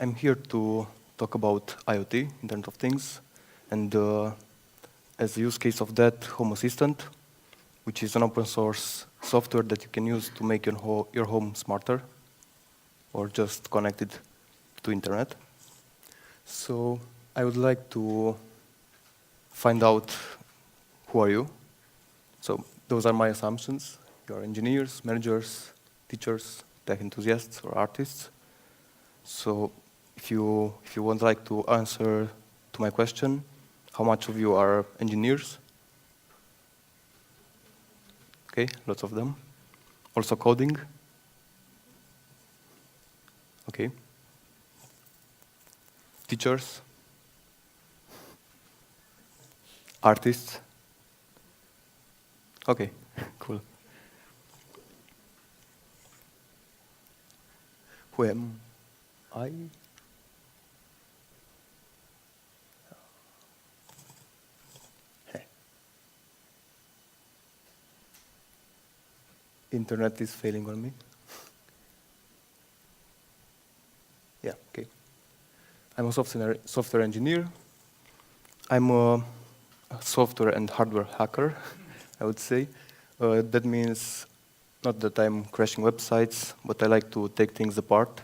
I'm here to talk about IoT, Internet of Things, and as a use case of that, HomeAssistant, which is an open source software that you can use to make your home smarter or just connected to internet. So I would like to find out who are you. So those are my assumptions. You are engineers, managers, teachers, tech enthusiasts, or artists. So if you would like to answer to my question, how much of you are engineers? Okay, lots of them. Also coding? Okay. Teachers? Artists? Okay, cool. Who am I? Internet is failing on me. Yeah, okay. I'm a software engineer. I'm a software and hardware hacker, I would say. That means not that I'm crashing websites, but I like to take things apart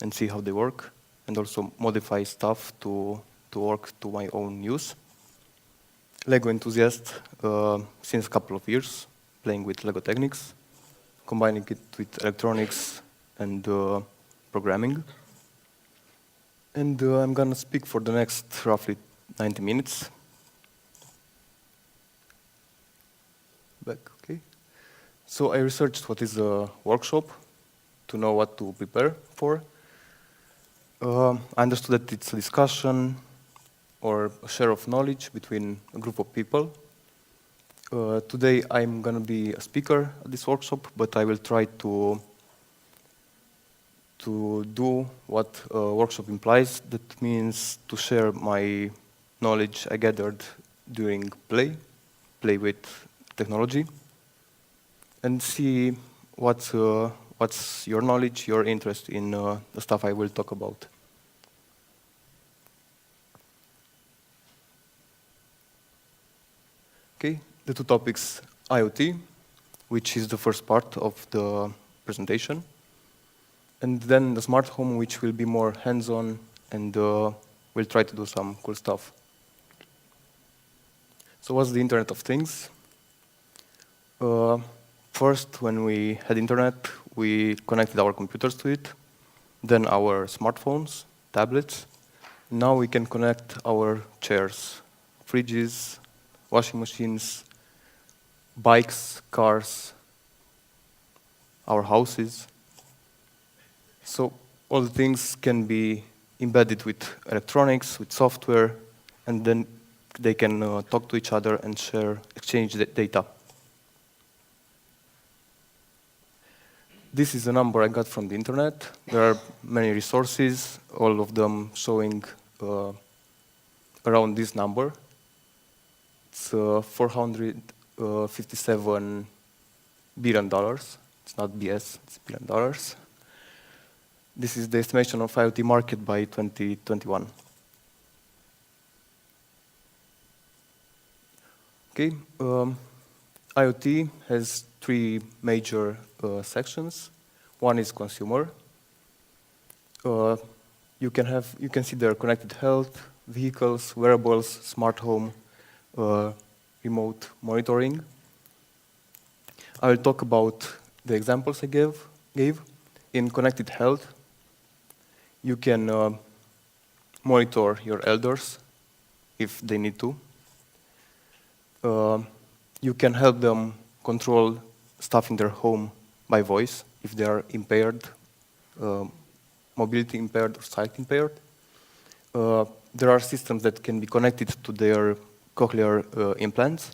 and see how they work, and also modify stuff to work to my own use. Lego enthusiast since a couple of years, playing with Lego techniques, combining it with electronics and programming. And I'm going to speak for the next roughly 90 minutes. Back, okay. So I researched what is a workshop to know what to prepare for. I understood that it's a discussion or a share of knowledge between a group of people. Today I'm going to be a speaker at this workshop, but I will try to do what a workshop implies. That means to share my knowledge I gathered during play with technology, and see what's your knowledge, your interest in the stuff I will talk about. Okay, the two topics, IoT, which is the first part of the presentation, and then the smart home, which will be more hands-on and we'll try to do some cool stuff. So what's the Internet of Things? First, when we had internet, we connected our computers to it, then our smartphones, tablets. Now we can connect our chairs, fridges, washing machines, bikes, cars, our houses. So all the things can be embedded with electronics, with software, and then they can talk to each other and exchange data. This is a number I got from the internet. There are many resources, all of them showing around this number. It's $457 billion. It's not BS, it's $1 billion. This is the estimation of IoT market by 2021. Okay, IoT has three major sections. One is consumer. You can see there connected health, vehicles, wearables, smart home, remote monitoring. I will talk about the examples I gave. In connected health, you can monitor your elders if they need to. You can help them control stuff in their home by voice if they are impaired, mobility impaired or sight impaired. There are systems that can be connected to their cochlear implants,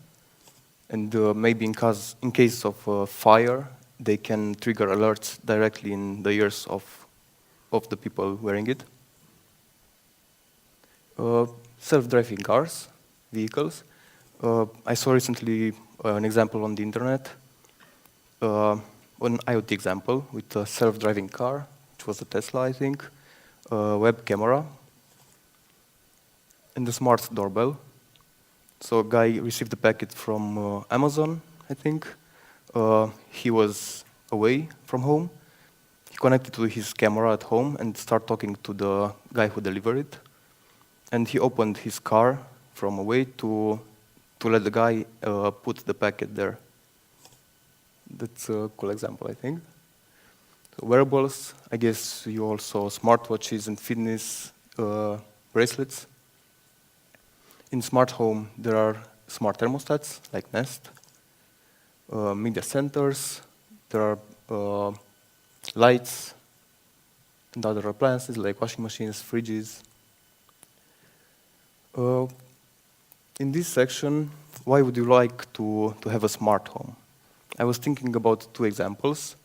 and maybe in case of fire, they can trigger alerts directly in the ears of the people wearing it. Self-driving cars, vehicles. I saw recently an example on the internet, an IoT example with a self-driving car, which was a Tesla, I think. a web camera, and a smart doorbell. So a guy received a packet from Amazon, I think. He was away from home. He connected to his camera at home and started talking to the guy who delivered it. And he opened his car from away to let the guy put the packet there. That's a cool example, I think. So wearables, I guess you all saw smartwatches and fitness bracelets. In smart home, there are smart thermostats like Nest, media centers, there are lights and other appliances like washing machines, fridges. In this section, why would you like to have a smart home? I was thinking about two examples.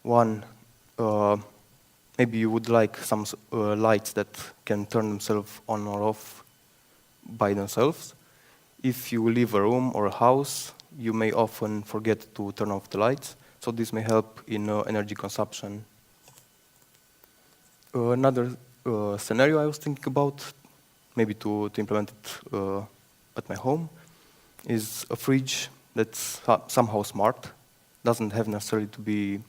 One, maybe you would like some lights that can turn themselves on or off by themselves. If you leave a room or a house, you may often forget to turn off the lights, so this may help in energy consumption. Another scenario I was thinking about, maybe to implement it at my home, is a fridge that's somehow smart. Doesn't have necessarily to be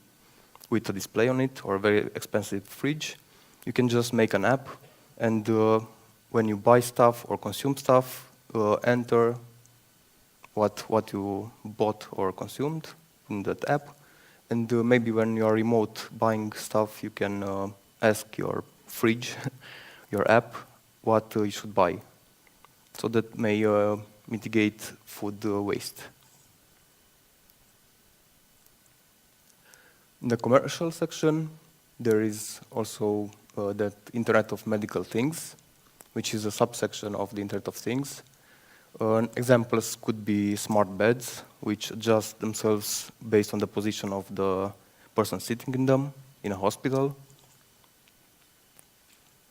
with a display on it or a very expensive fridge. You can just make an app, and when you buy stuff or consume stuff, enter what you bought or consumed in that app. And maybe when you are remote buying stuff, you can ask your fridge, your app, what you should buy. So that may mitigate food waste. In the commercial section, there is also that Internet of Medical Things, which is a subsection of the Internet of Things. Examples could be smart beds, which adjust themselves based on the position of the person sitting in them in a hospital.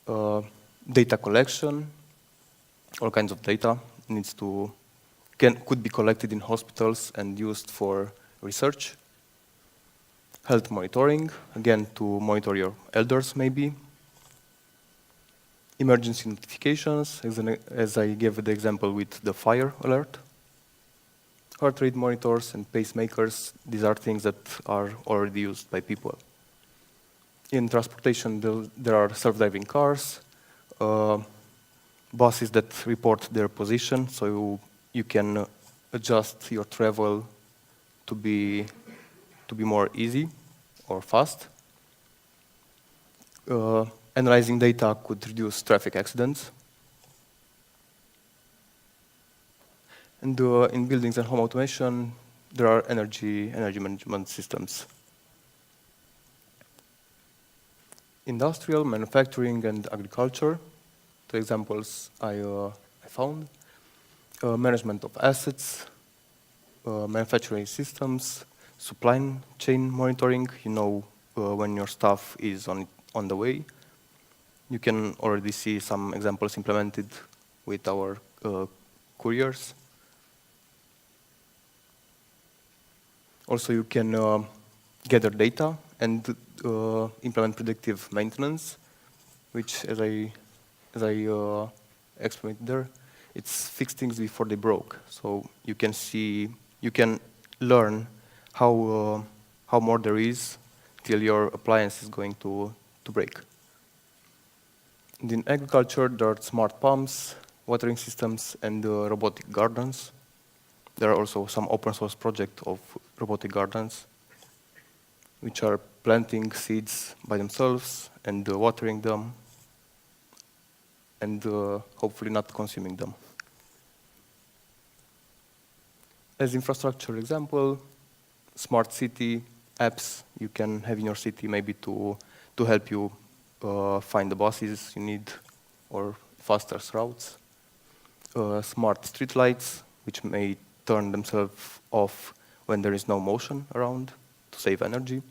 Data collection, all kinds of data could be collected in hospitals and used for research. Health monitoring, again, to monitor your elders, maybe. Emergency notifications, as I gave the example with the fire alert. Heart rate monitors and pacemakers, these are things that are already used by people. In transportation, there are self-driving cars, buses that report their position, so you can adjust your travel to be more easy or fast. Analyzing data could reduce traffic accidents. And in buildings and home automation, there are energy management systems. Industrial, manufacturing, and agriculture, two examples I found. Management of assets, manufacturing systems, supply chain monitoring, when your stuff is on the way. You can already see some examples implemented with our couriers. Also, you can gather data and implement predictive maintenance, which, as I explained there, it's fix things before they broke. So you can learn how more there is till your appliance is going to break. And in agriculture, there are smart pumps, watering systems, and robotic gardens. There are also some open source projects of robotic gardens, which are planting seeds by themselves and watering them, and hopefully not consuming them. As infrastructure example, smart city apps you can have in your city maybe to help you find the buses you need or faster routes. Smart street lights, which may turn themselves off when there is no motion around to save energy.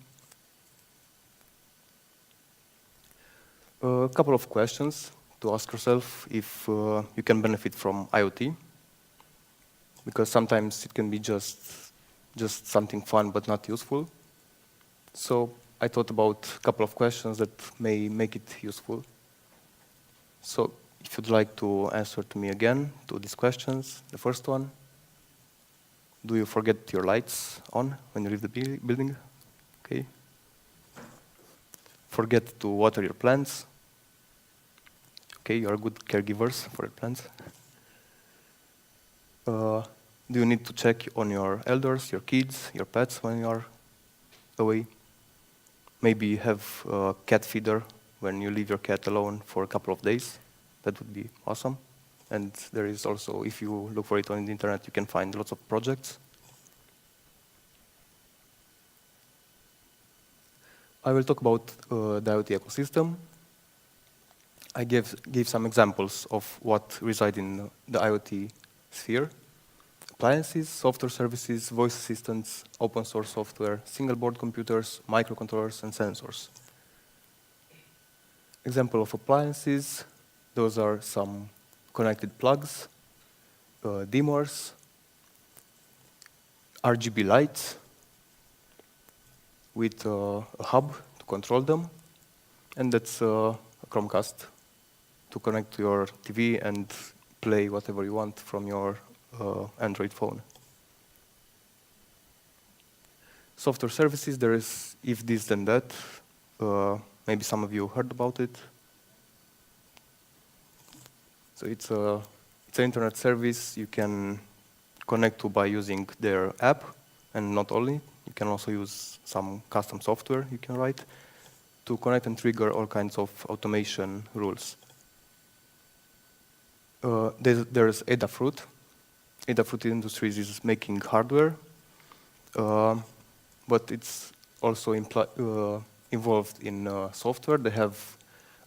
A couple of questions to ask yourself if you can benefit from IoT, because sometimes it can be just something fun but not useful. So I thought about a couple of questions that may make it useful. So if you'd like to answer to me again to these questions, the first one, do you forget your lights on when you leave the building? Okay. Forget to water your plants. Okay, you are good caregivers for your plants. Do you need to check on your elders, your kids, your pets when you are away? Maybe you have a cat feeder when you leave your cat alone for a couple of days. That would be awesome. And there is also, if you look for it on the internet, you can find lots of projects. I will talk about the IoT ecosystem. I gave some examples of what reside in the IoT sphere. Appliances, software services, voice assistants, open source software, single board computers, microcontrollers, and sensors. Example of appliances, those are some connected plugs, dimmers, RGB lights with a hub to control them, and that's a Chromecast to connect to your TV and play whatever you want from your Android phone. Software services, there is if this then that. Maybe some of you heard about it. So it's an internet service you can connect to by using their app, and not only. You can also use some custom software you can write to connect and trigger all kinds of automation rules. There's Adafruit. Adafruit Industries is making hardware, but it's also involved in software. They have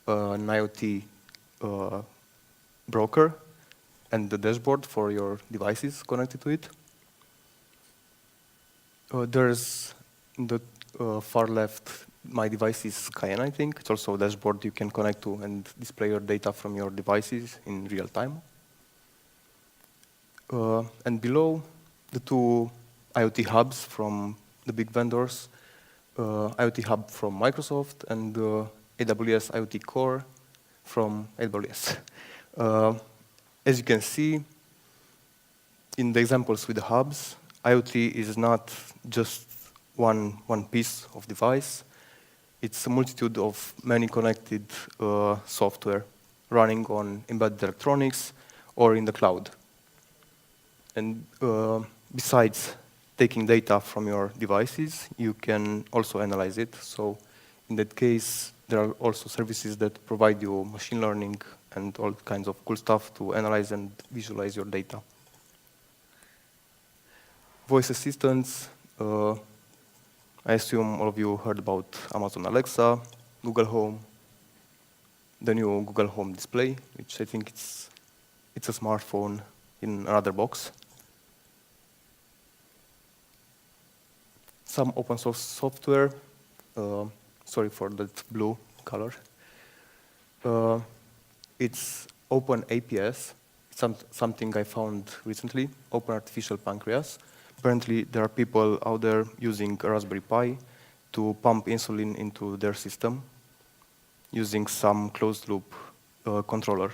an IoT broker and the dashboard for your devices connected to it. There's in the far left, my device is Cayenne, I think. It's also a dashboard you can connect to and display your data from your devices in real time. And below, the two IoT hubs from the big vendors, IoT Hub from Microsoft and AWS IoT Core from AWS. As you can see, in the examples with the hubs, IoT is not just one piece of device. It's a multitude of many connected software running on embedded electronics or in the cloud. And besides taking data from your devices, you can also analyze it. So in that case, there are also services that provide you machine learning and all kinds of cool stuff to analyze and visualize your data. Voice assistants, I assume all of you heard about Amazon Alexa, Google Home, the new Google Home display, which I think it's a smartphone in another box. Some open source software, sorry for that blue color. It's Open APS, something I found recently, Open Artificial Pancreas. Apparently, there are people out there using a Raspberry Pi to pump insulin into their system using some closed-loop controller.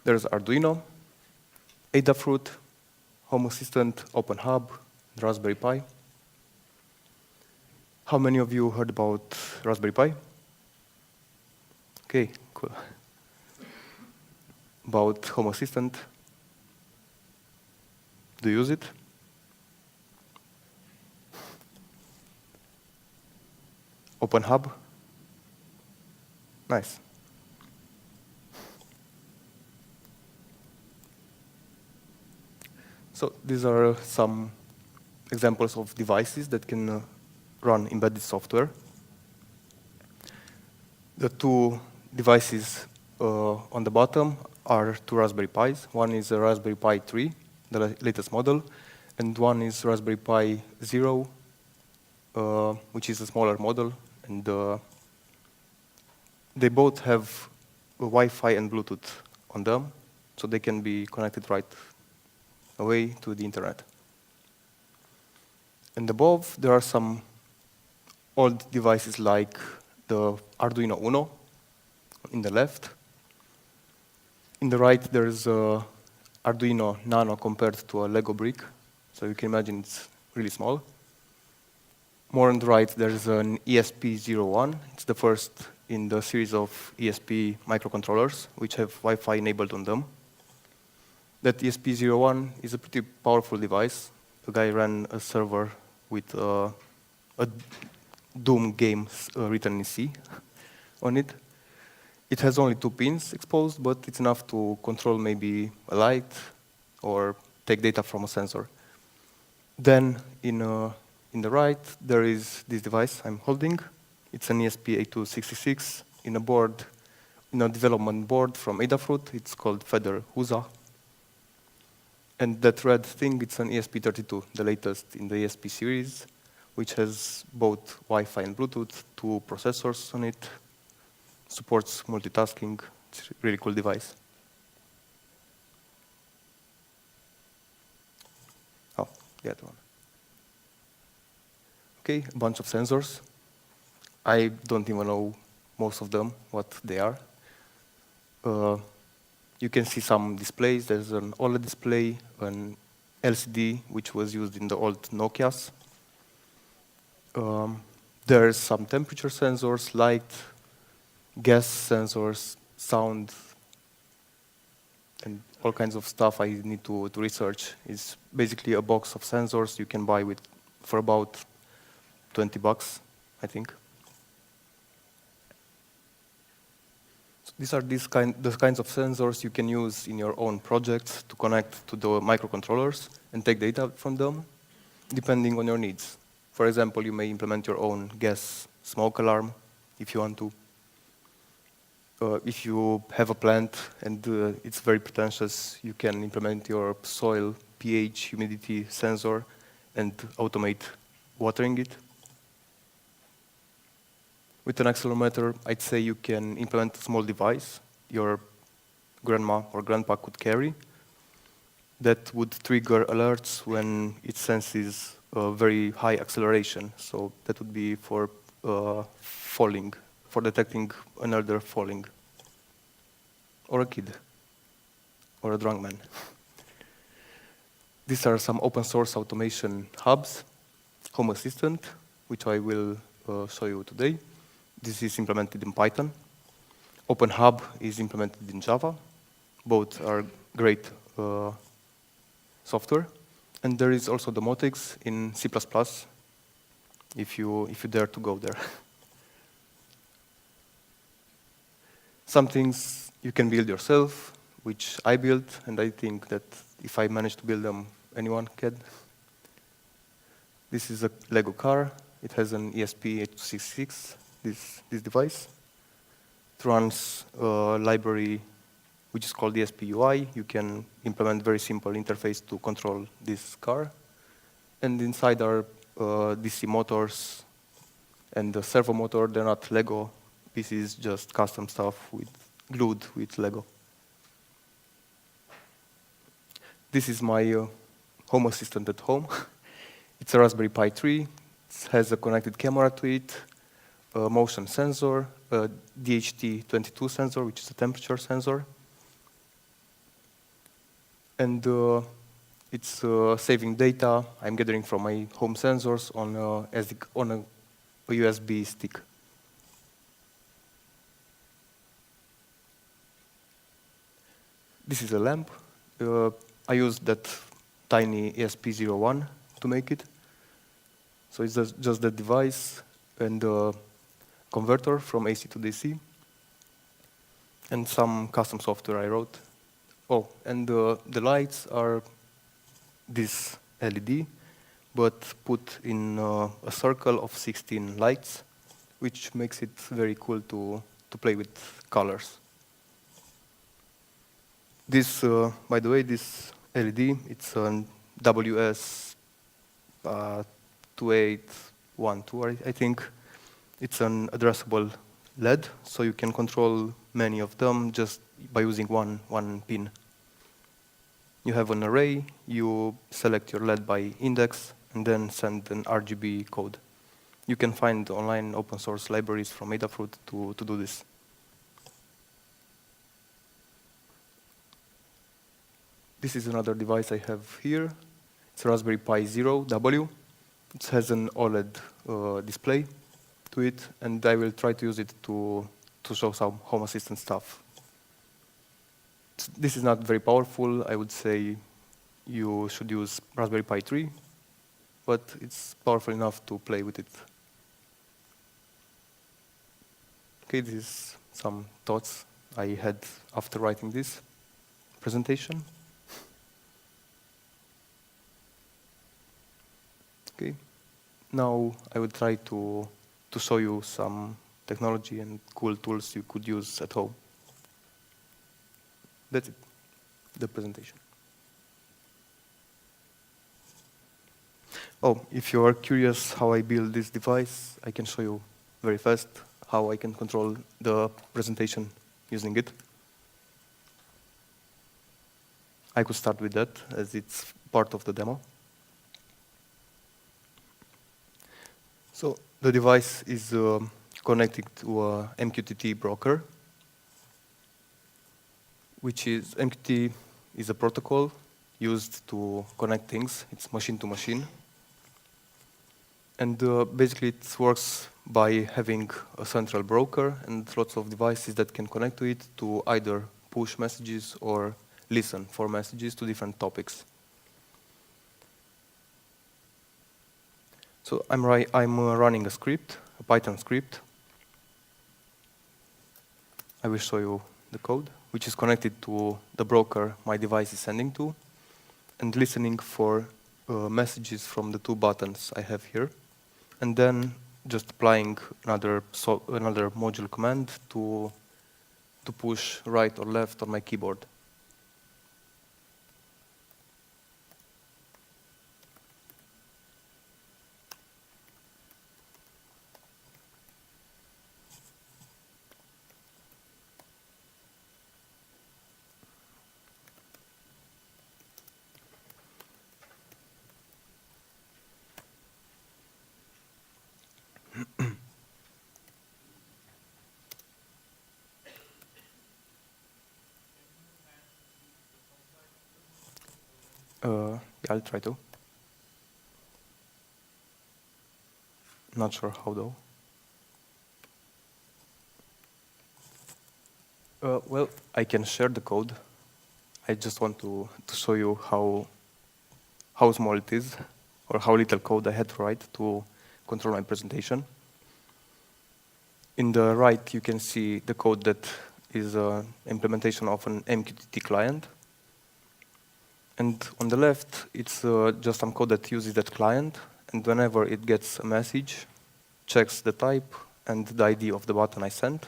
There's Arduino, Adafruit, HomeAssistant, OpenHub, Raspberry Pi. How many of you heard about Raspberry Pi? Okay, cool. About HomeAssistant? Do you use it? OpenHub? Nice. So these are some examples of devices that can run embedded software. The two devices on the bottom are two Raspberry Pis. One is a Raspberry Pi 3, the latest model, and one is Raspberry Pi 0, which is a smaller model. And they both have Wi-Fi and Bluetooth on them, so they can be connected right away to the internet. And above, there are some old devices like the Arduino Uno. in the left. In the right, there is a Arduino Nano compared to a Lego brick. So you can imagine it's really small. More on the right, there's an ESP01. It's the first in the series of ESP microcontrollers, which have Wi-Fi enabled on them. That ESP01 is a pretty powerful device. The guy ran a server with a Doom game written in C on it. It has only 2 pins exposed, but it's enough to control maybe a light or take data from a sensor. Then in the right, there is this device I'm holding. It's an ESP8266 in a development board from Adafruit. It's called Feather Huza. And that red thing, it's an ESP32, the latest in the ESP series, which has both Wi-Fi and Bluetooth, 2 processors on it, supports multitasking. It's a really cool device. Oh, the other one. Okay, a bunch of sensors. I don't even know most of them, what they are. You can see some displays. There's an OLED display, an LCD, which was used in the old Nokias. There's some temperature sensors, light, gas sensors, sound, and all kinds of stuff I need to research. It's basically a box of sensors you can buy for about $20, I think. So these are the kinds of sensors you can use in your own projects to connect to the microcontrollers and take data from them, depending on your needs. For example, you may implement your own gas smoke alarm if you want to. If you have a plant and it's very pretentious, you can implement your soil pH, humidity sensor and automate watering it. With an accelerometer, I'd say you can implement a small device your grandma or grandpa could carry that would trigger alerts when it senses a very high acceleration. So that would be for falling, for detecting an elder falling, or a kid, or a drunk man. These are some open source automation hubs. HomeAssistant, which I will show you today. This is implemented in Python. OpenHub is implemented in Java. Both are great software. And there is also domotics in C++, if you dare to go there. Some things you can build yourself, which I built, and I think that if I manage to build them, anyone can. This is a Lego car. It has an ESP8266, this device. It runs a library which is called ESP-UI. You can implement very simple interface to control this car. And inside are DC motors and the servo motor. They're not Lego. This is just custom stuff glued with Lego. This is my Home Assistant at home. It's a Raspberry Pi 3. It has a connected camera to it, a motion sensor, a DHT22 sensor, which is a temperature sensor. And it's saving data I'm gathering from my home sensors on a USB stick. This is a lamp. I used that tiny ESP01 to make it. So it's just the device and a converter from AC to DC, and some custom software I wrote. Oh, and the lights are this LED, but put in a circle of 16 lights, which makes it very cool to play with colors. This, by the way, this LED, it's a WS2812, I think. It's an addressable LED, so you can control many of them just by using one pin. You have an array, you select your LED by index, and then send an RGB code. You can find online open source libraries from Adafruit to do this. This is another device I have here. It's a Raspberry Pi Zero W. It has an OLED display to it, and I will try to use it to show some Home Assistant stuff. This is not very powerful. I would say you should use Raspberry Pi 3, but it's powerful enough to play with it. Okay, this is some thoughts I had after writing this presentation. Okay, now I will try to show you some technology and cool tools you could use at home. That's it, the presentation. Oh, if you are curious how I build this device, I can show you very fast how I can control the presentation using it. I could start with that, as it's part of the demo. So the device is connected to a MQTT broker, which is, MQTT is a protocol used to connect things. It's machine to machine. And basically it works by having a central broker and lots of devices that can connect to it to either push messages or listen for messages to different topics. So I'm running a script, a Python script. I will show you the code, which is connected to the broker my device is sending to, and listening for messages from the two buttons I have here, and then just applying another module command to push right or left on my keyboard. Yeah, I'll try to. Not sure how though. Well, I can share the code. I just want to show you how small it is, or how little code I had to write to control my presentation. In the right, you can see the code that is an implementation of an MQTT client. And on the left, it's just some code that uses that client, and whenever it gets a message, checks the type and the ID of the button I sent,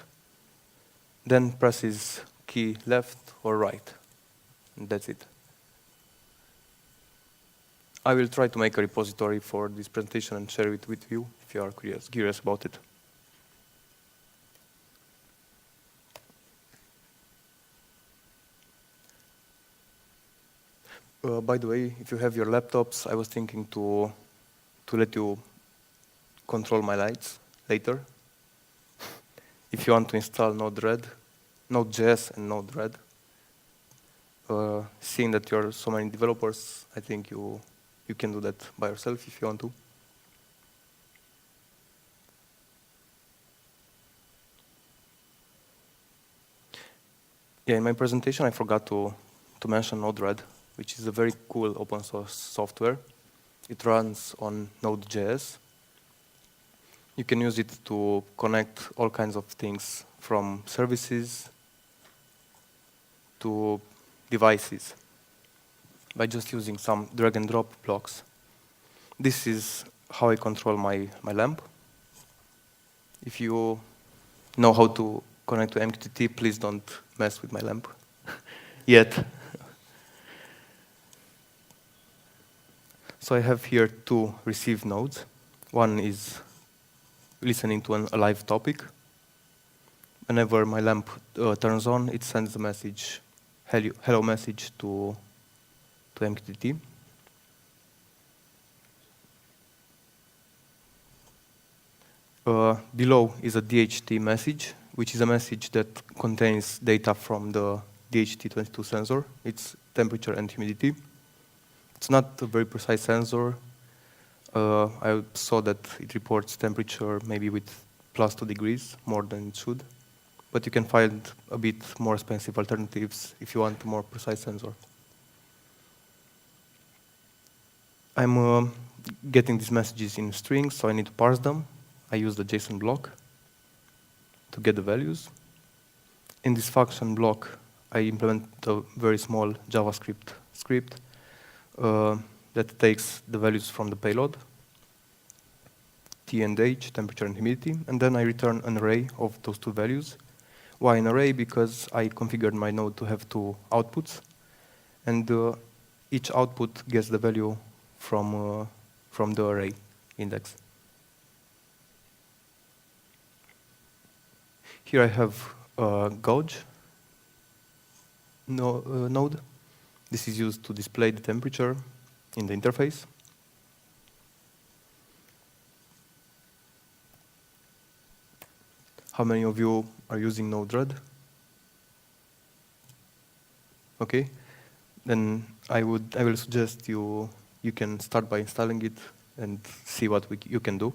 then presses key left or right, and that's it. I will try to make a repository for this presentation and share it with you if you are curious about it. By the way, if you have your laptops, I was thinking to let you control my lights later. If you want to install Node.js and Node-RED, seeing that you're so many developers, I think you can do that by yourself if you want to. Yeah, in my presentation, I forgot to mention Node-RED, which is a very cool open source software. It runs on Node.js. You can use it to connect all kinds of things, from services to devices, by just using some drag and drop blocks. This is how I control my lamp. If you know how to connect to MQTT, please don't mess with my lamp yet. So I have here two receive nodes. One is listening to a live topic. Whenever my lamp turns on, it sends a message, hello message to MQTT. Below is a DHT message, which is a message that contains data from the DHT22 sensor. It's temperature and humidity. It's not a very precise sensor. I saw that it reports temperature maybe with +2 degrees, more than it should. But you can find a bit more expensive alternatives if you want a more precise sensor. I'm getting these messages in strings, so I need to parse them. I use the JSON block to get the values. In this function block, I implement a very small JavaScript script that takes the values from the payload, T and H, temperature and humidity, and then I return an array of those two values. Why an array? Because I configured my node to have two outputs, and each output gets the value from the array index. Here I have a gauge node. This is used to display the temperature in the interface. How many of you are using Node-RED? Okay, then I will suggest you can start by installing it and see what you can do.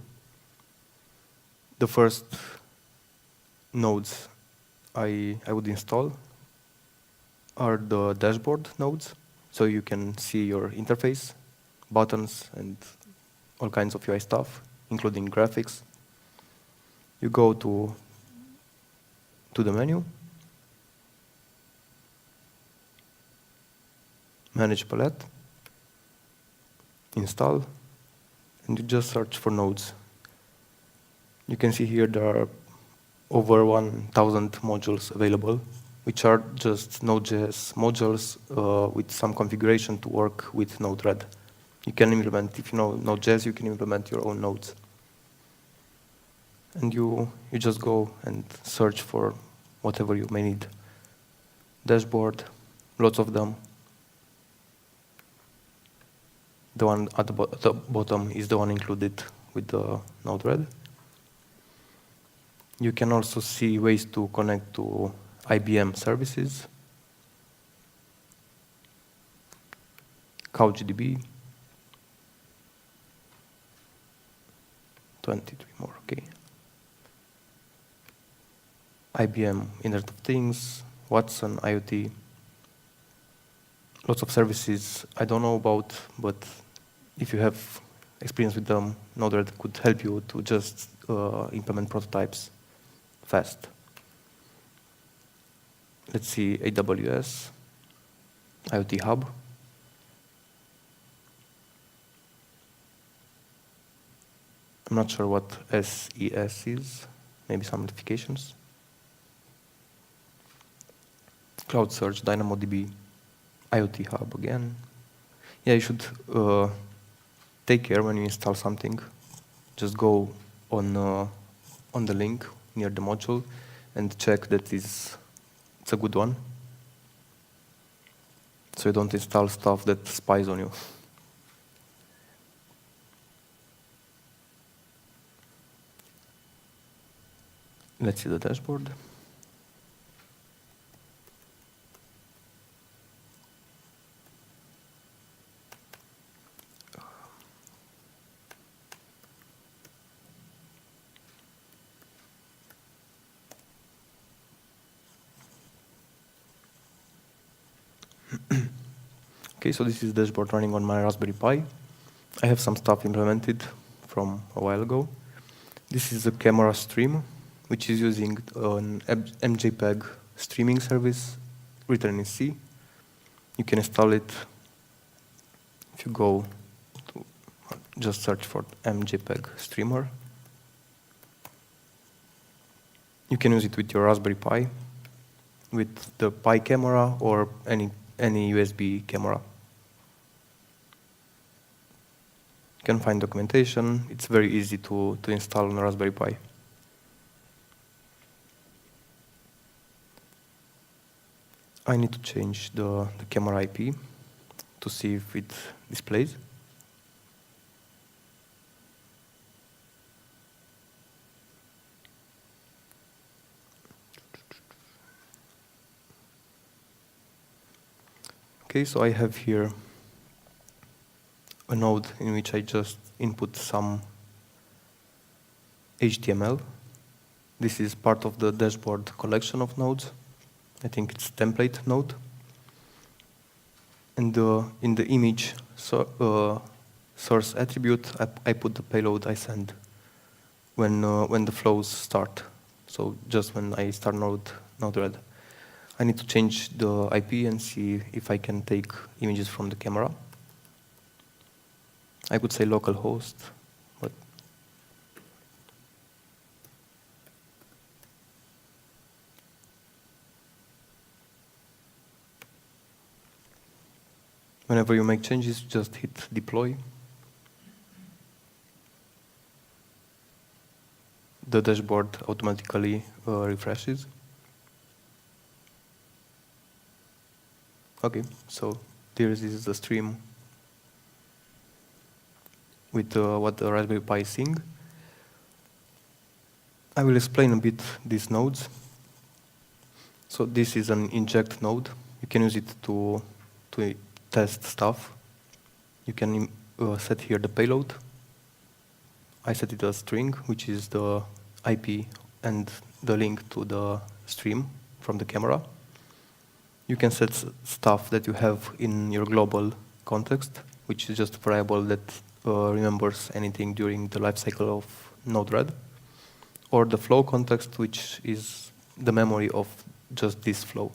The first nodes I would install are the dashboard nodes, so you can see your interface, buttons, and all kinds of UI stuff, including graphics. You go to the menu, manage palette, install, and you just search for nodes. You can see here there are over 1,000 modules available, which are just Node.js modules with some configuration to work with Node-RED. You can implement, if you know Node.js, you can implement your own nodes. And you just go and search for whatever you may need. Dashboard, lots of them. The one at the bottom is the one included with the Node-RED. You can also see ways to connect to IBM services, CouchDB, 23 more, okay. IBM Internet of Things, Watson, IoT. Lots of services I don't know about, but if you have experience with them, Node-RED could help you to just implement prototypes fast. Let's see, AWS, IoT Hub. I'm not sure what SES is, maybe some notifications. Cloud Search, DynamoDB, IoT Hub again. Yeah, you should take care when you install something. Just go on the link near the module and check that it's a good one, so you don't install stuff that spies on you. Let's see the dashboard. Okay, so this is the dashboard running on my Raspberry Pi. I have some stuff implemented from a while ago. This is a camera stream, which is using an MJPEG streaming service written in C. You can install it if you go to just search for MJPEG streamer. You can use it with your Raspberry Pi, with the Pi camera or any USB camera. You can find documentation. It's very easy to install on a Raspberry Pi. I need to change the camera IP to see if it displays. Okay, so I have here a node in which I just input some HTML. This is part of the dashboard collection of nodes. I think it's template node. And in the image source attribute, I put the payload I send when the flows start. So just when I start Node-RED. I need to change the IP and see if I can take images from the camera. I could say localhost, but whenever you make changes, just hit deploy. The dashboard automatically refreshes. Okay, so there is the stream with what the Raspberry Pi is seeing. I will explain a bit these nodes. So this is an inject node. You can use it to test stuff. You can set here the payload. I set it as string, which is the IP and the link to the stream from the camera. You can set stuff that you have in your global context, which is just a variable that remembers anything during the lifecycle of Node-RED, or the flow context, which is the memory of just this flow.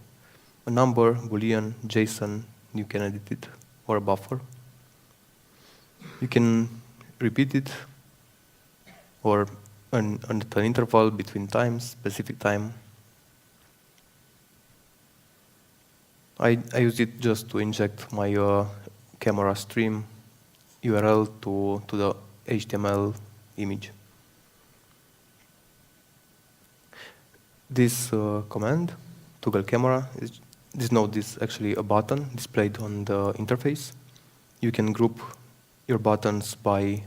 A number, Boolean, JSON, you can edit it, or a buffer. You can repeat it, or an interval between times, specific time. I use it just to inject my camera stream URL to the HTML image. This command, toggle camera, this node is actually a button displayed on the interface. You can group your buttons by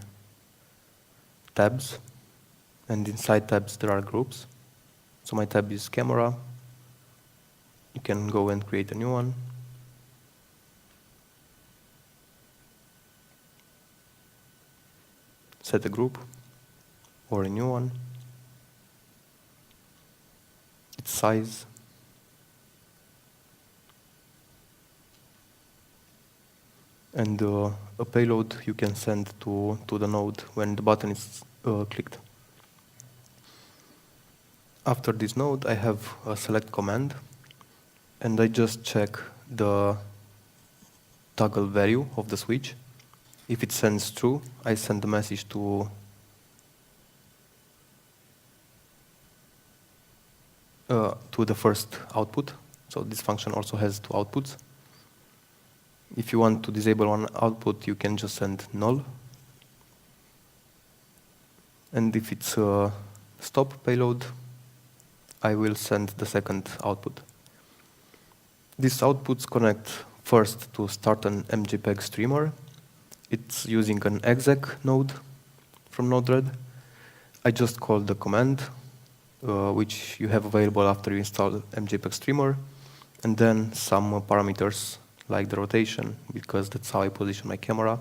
tabs, and inside tabs there are groups. So my tab is camera. You can go and create a new one. Set a group or a new one. Its size. And a payload you can send to the node when the button is clicked. After this node, I have a select command. And I just check the toggle value of the switch. If it sends true, I send the message to the first output. So this function also has two outputs. If you want to disable one output, you can just send null. And if it's a stop payload, I will send the second output. These outputs connect first to start an MJPEG streamer. It's using an exec node from Node-RED. I just call the command, which you have available after you install MJPEG streamer, and then some parameters like the rotation, because that's how I position my camera.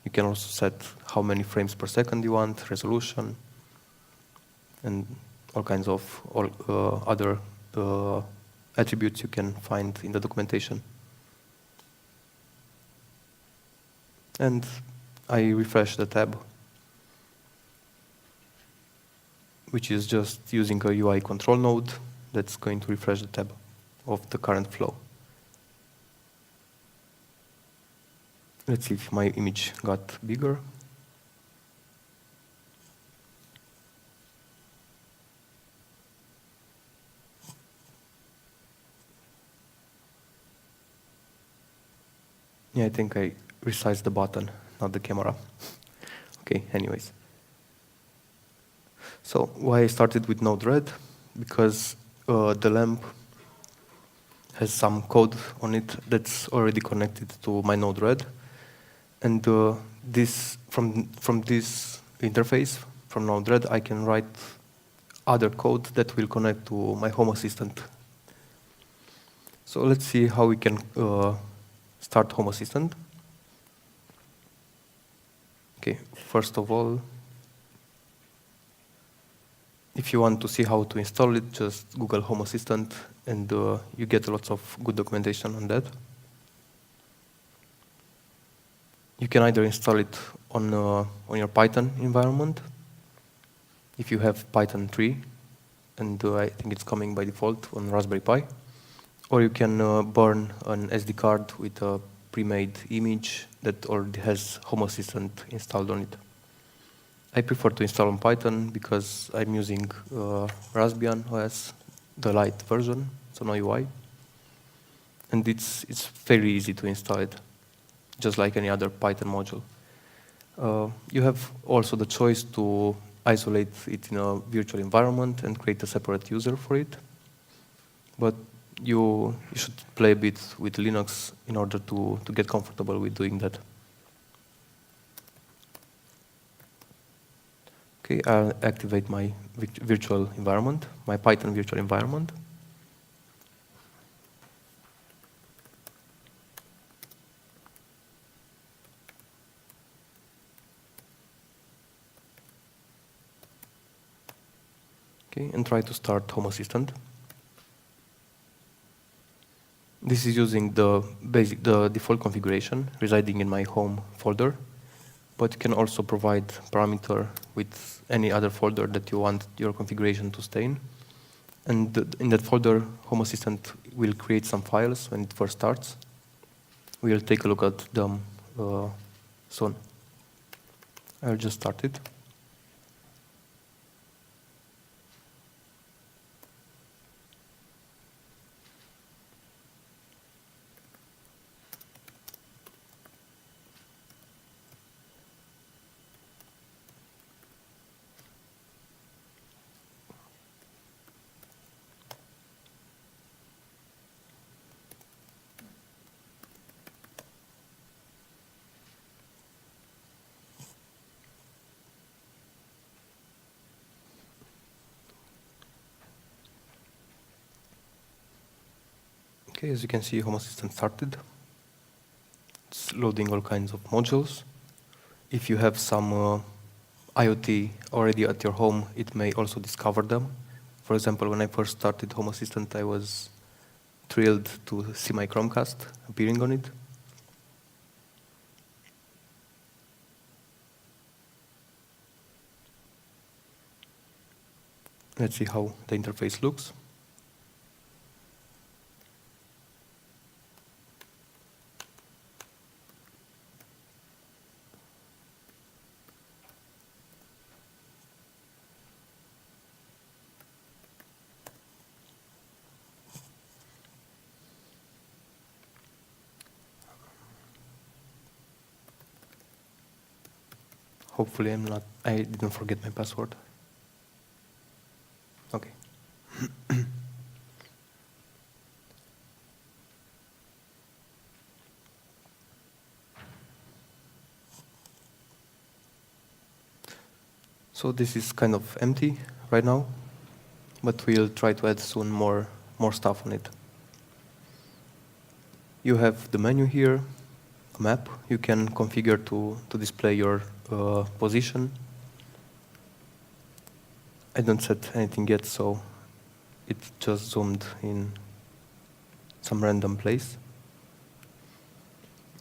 You can also set how many frames per second you want, resolution, and all kinds of other attributes you can find in the documentation. And I refresh the tab, which is just using a UI control node that's going to refresh the tab of the current flow. Let's see if my image got bigger. Yeah, I think I resized the button, not the camera. Okay, anyways. So why I started with Node-RED? Because the lamp has some code on it that's already connected to my Node-RED. And this from this interface, from Node-RED, I can write other code that will connect to my HomeAssistant. So let's see how we can start HomeAssistant. Okay, first of all, if you want to see how to install it, just Google HomeAssistant, and you get lots of good documentation on that. You can either install it on your Python environment, if you have Python 3, and I think it's coming by default on Raspberry Pi, or you can burn an SD card with a pre-made image that already has HomeAssistant installed on it. I prefer to install on Python because I'm using Raspbian OS, the light version, so no UI, and it's very easy to install it, just like any other Python module. You have also the choice to isolate it in a virtual environment and create a separate user for it. But you should play a bit with Linux in order to get comfortable with doing that. Okay, I'll activate my virtual environment, my Python virtual environment. Okay, and try to start HomeAssistant. This is using the default configuration residing in my home folder, but you can also provide parameter with any other folder that you want your configuration to stay in. And in that folder, HomeAssistant will create some files when it first starts. We'll take a look at them soon. I'll just start it. Okay, as you can see, HomeAssistant started. It's loading all kinds of modules. If you have some IoT already at your home, it may also discover them. For example, when I first started HomeAssistant, I was thrilled to see my Chromecast appearing on it. Let's see how the interface looks. Hopefully I didn't forget my password. Okay. So this is kind of empty right now, but we'll try to add soon more stuff on it. You have the menu here, a map. You can configure to display your position. I don't set anything yet, so it just zoomed in some random place.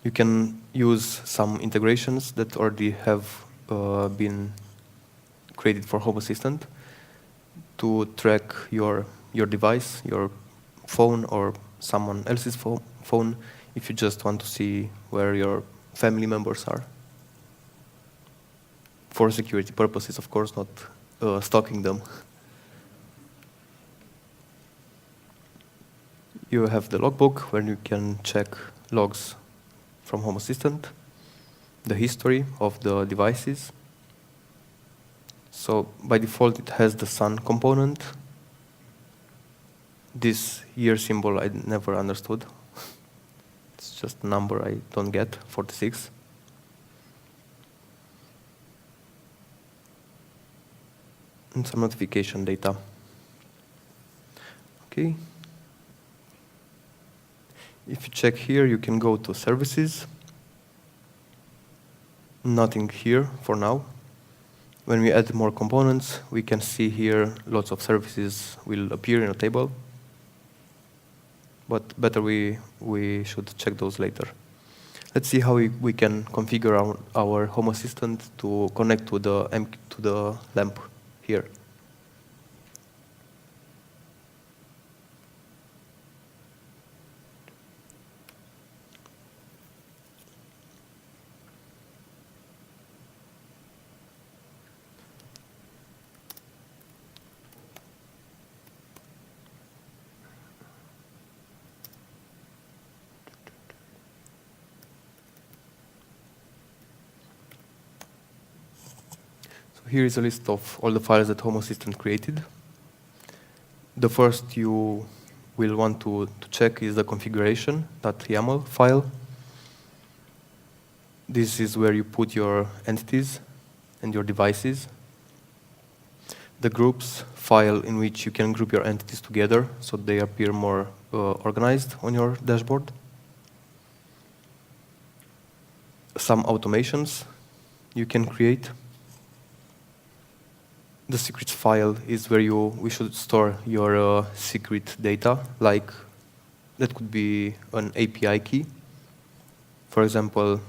You can use some integrations that already have been created for HomeAssistant to track your device, your phone, or someone else's phone, if you just want to see where your family members are. For security purposes, of course, not stalking them. You have the logbook where you can check logs from HomeAssistant, the history of the devices. So by default, it has the sun component. This year symbol I never understood. It's just a number I don't get, 46. And some notification data. Okay. If you check here, you can go to services. Nothing here for now. When we add more components, we can see here lots of services will appear in a table. But better we should check those later. Let's see how we can configure our Home Assistant to connect to the lamp here. Here is a list of all the files that Home Assistant created. The first you will want to check is the configuration.yaml file. This is where you put your entities and your devices. The groups file in which you can group your entities together so they appear more organized on your dashboard. Some automations you can create. The secrets file is where we should store your secret data, like that could be an API key. For example,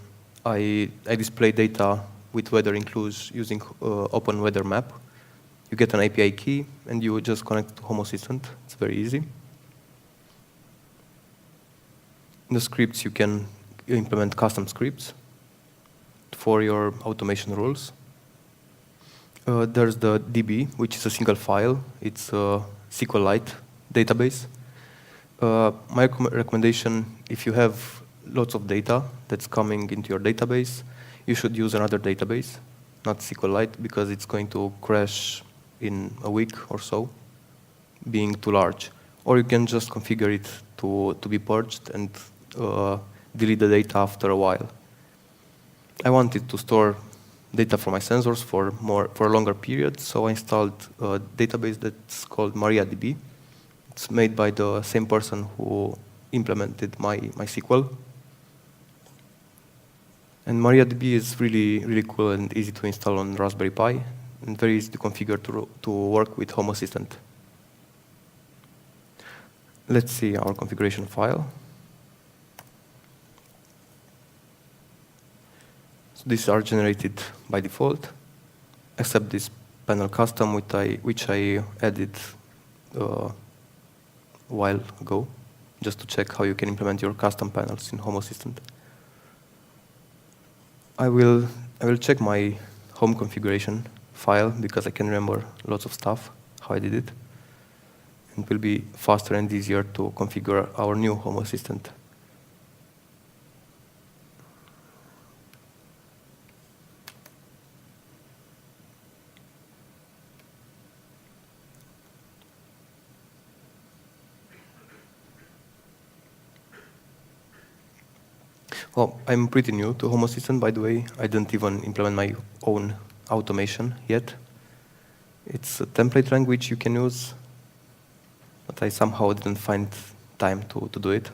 I display data with weather includes using Open Weather Map. You get an API key and you just connect to Home Assistant. It's very easy. In the scripts, you can implement custom scripts for your automation rules. There's the DB, which is a single file. It's a SQLite database. My recommendation, if you have lots of data that's coming into your database, you should use another database, not SQLite, because it's going to crash in a week or so, being too large. Or you can just configure it to be purged and delete the data after a while. I wanted to store data from my sensors for a longer period, so I installed a database that's called MariaDB. It's made by the same person who implemented my SQL. And MariaDB is really cool and easy to install on Raspberry Pi, and very easy to configure to work with Home Assistant. Let's see our configuration file. These are generated by default, except this panel custom, which I added a while ago, just to check how you can implement your custom panels in Home Assistant. I will check my home configuration file because I can remember lots of stuff, how I did it. And it will be faster and easier to configure our new Home Assistant. Well, I'm pretty new to Home Assistant, by the way. I didn't even implement my own automation yet. It's a template language you can use, but I somehow didn't find time to do it.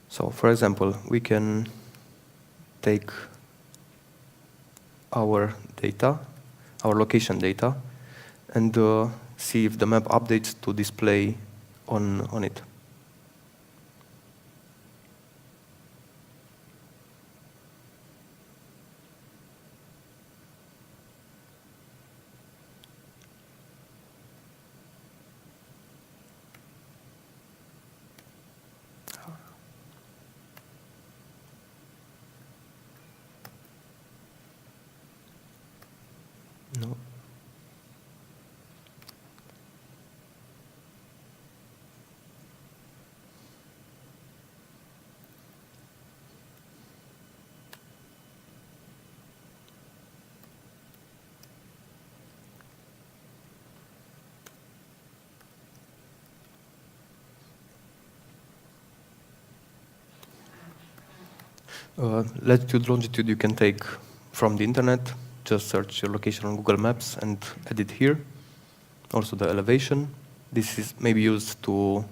So, for example, we can take our data, our location data, and see if the map updates to display on it. No. Latitude, longitude you can take from the internet. Just search your location on Google Maps and add it here. Also the elevation. This is maybe used to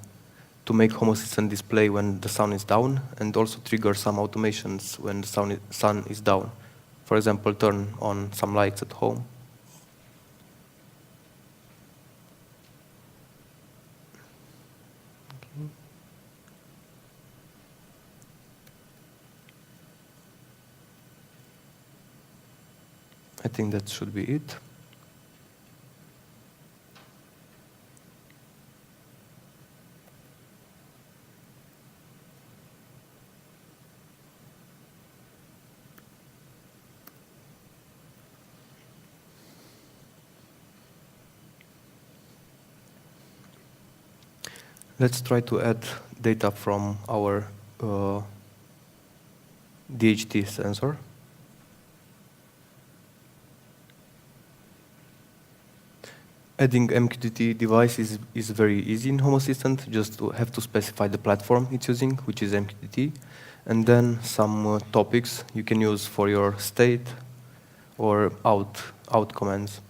to make HomeAssistant display when the sun is down, and also trigger some automations when the sun is down. For example, turn on some lights at home. I think that should be it. Let's try to add data from our DHT sensor. Adding MQTT device is very easy in HomeAssistant. Just have to specify the platform it's using, which is MQTT, and then some topics you can use for your state or out commands.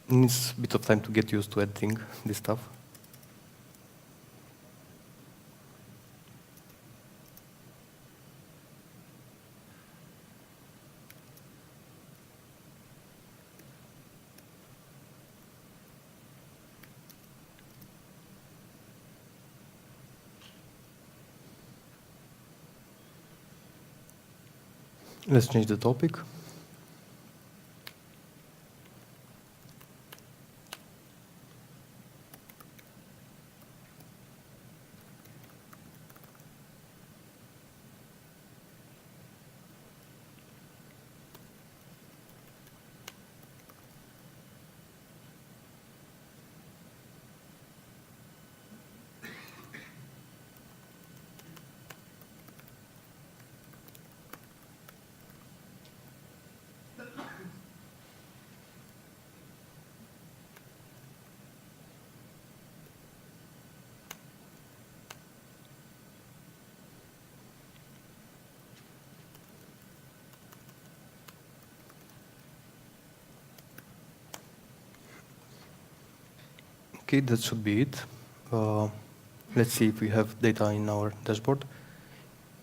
It needs a bit of time to get used to editing this stuff. Let's change the topic. Okay, that should be it. Let's see if we have data in our dashboard.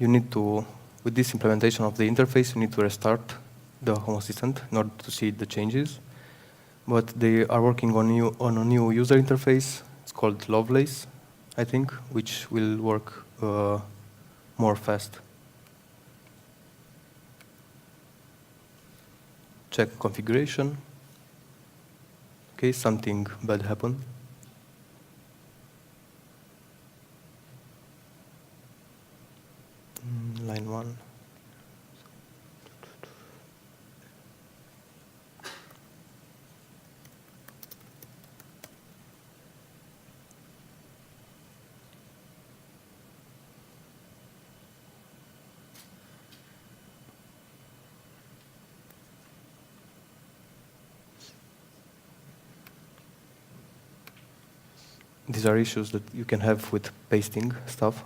You need to, with this implementation of the interface, you need to restart the HomeAssistant in order to see the changes. But they are working on a new user interface. It's called Lovelace, I think, which will work more fast. Check configuration. Okay, something bad happened. Line 1. These are issues that you can have with pasting stuff.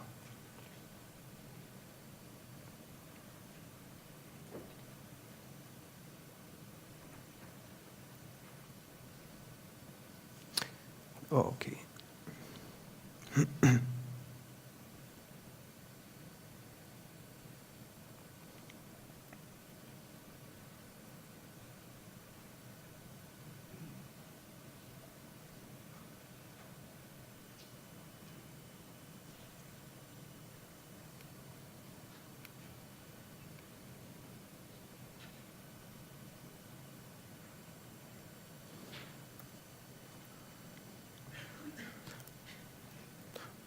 Okay.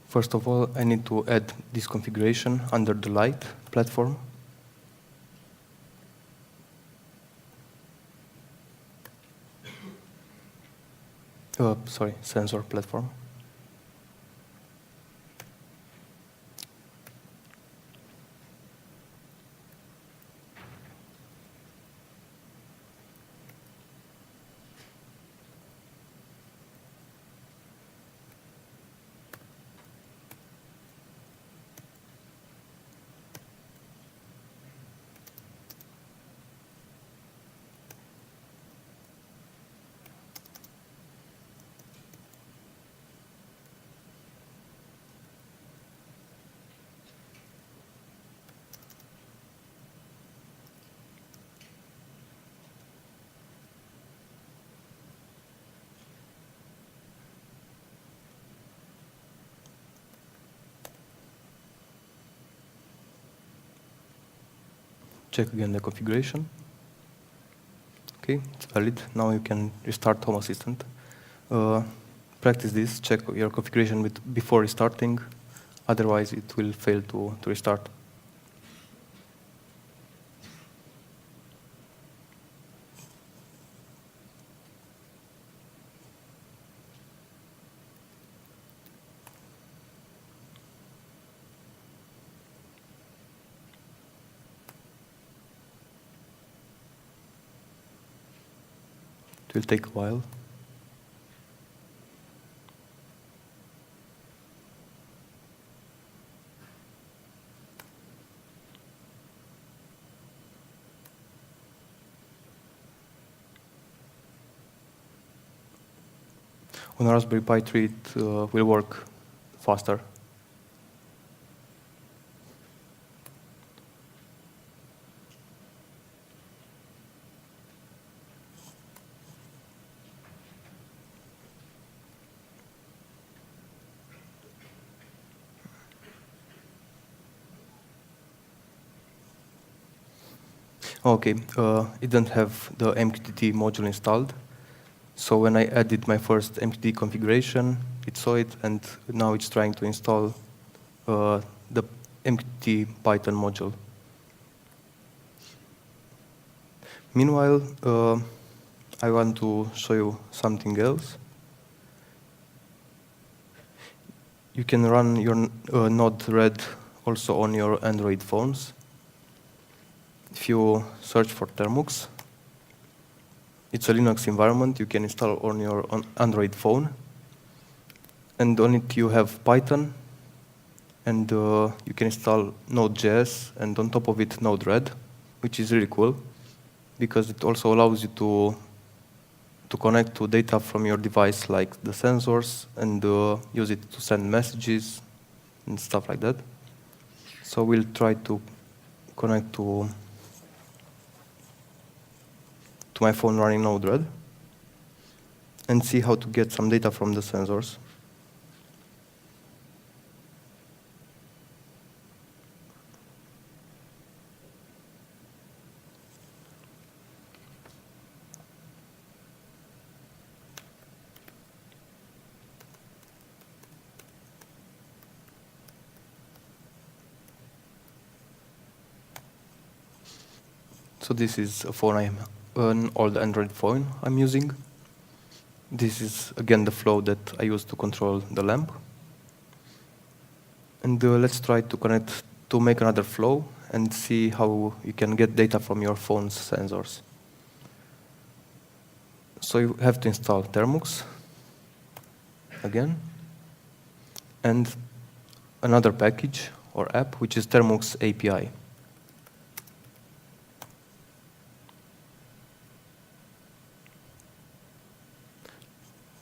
First of all, I need to add this configuration under the light platform. Sorry, sensor platform. Check again the configuration. Okay, it's valid. Now you can restart HomeAssistant. Practice this, check your configuration before restarting, otherwise it will fail to restart. It will take a while. On a Raspberry Pi 3, it will work faster. Okay, it doesn't have the MQTT module installed. So when I added my first MQTT configuration, it saw it, and now it's trying to install the MQTT Python module. Meanwhile, I want to show you something else. You can run your Node-RED also on your Android phones. If you search for Termux, it's a Linux environment you can install on your Android phone. And on it you have Python, and you can install Node.js, and on top of it Node-RED, which is really cool, because it also allows you to connect to data from your device, like the sensors, and use it to send messages and stuff like that. So we'll try to connect to my phone running Node-RED and see how to get some data from the sensors. So this is a phone an old Android phone I'm using. This is again the flow that I use to control the lamp. And let's try to connect to make another flow and see how you can get data from your phone's sensors. So you have to install Termux again, and another package or app, which is Termux API.